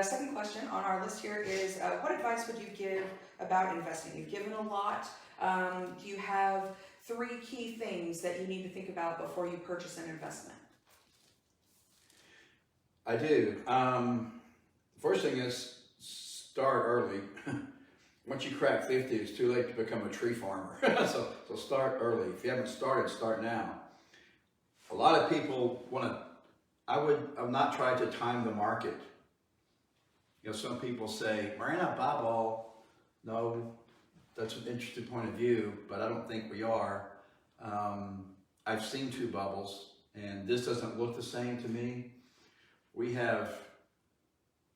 second question on our list here is, what advice would you give about investing? You've given a lot. Do you have 3 key things that you need to think about before you purchase an investment? I do. First thing is start early. Once you crack 50, it's too late to become a tree farmer. so start early. If you haven't started, start now. A lot of people want to, I've not tried to time the market. You know, some people say, we're in a bubble. No, that's an interesting point of view, but I don't think we are. I've seen 2 bubbles, and this doesn't look the same to me. We have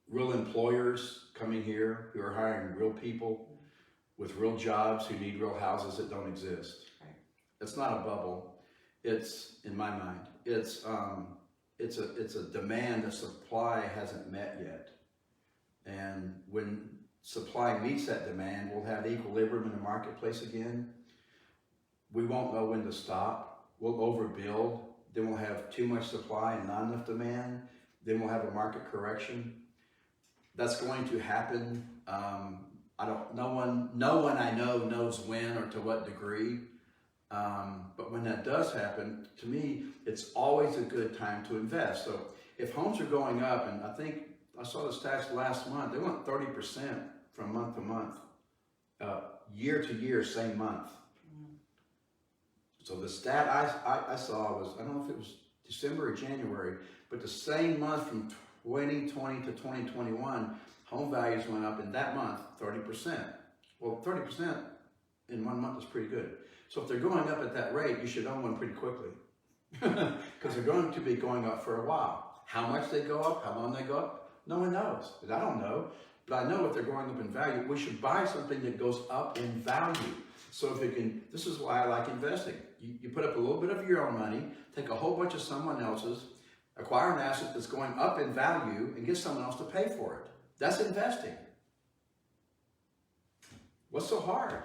real employers coming here who are hiring real people with real jobs who need real houses that don't exist. Right. It's not a bubble. It's, in my mind, it's a demand that supply hasn't met yet. And when supply meets that demand, we'll have equilibrium in the marketplace again. We won't know when to stop. We'll overbuild. Then we'll have too much supply and not enough demand. Then we'll have a market correction. That's going to happen. No one I know knows when or to what degree. But when that does happen, to me, it's always a good time to invest. So if homes are going up, and I think I saw the stats last month, they went 30% from month to month, year to year, same month. So the stat I saw was, I don't know if it was December or January, but the same month from 2020 to 2021, home values went up in that month 30%. Well, 30% in 1 month is pretty good. So if they're going up at that rate, you should own one pretty quickly because they're going to be going up for a while. How much they go up, how long they go up, no one knows. I don't know, but I know if they're going up in value, we should buy something that goes up in value. So if you can, this is why I like investing. You put up a little bit of your own money, take a whole bunch of someone else's, acquire an asset that's going up in value, and get someone else to pay for it. That's investing. What's so hard?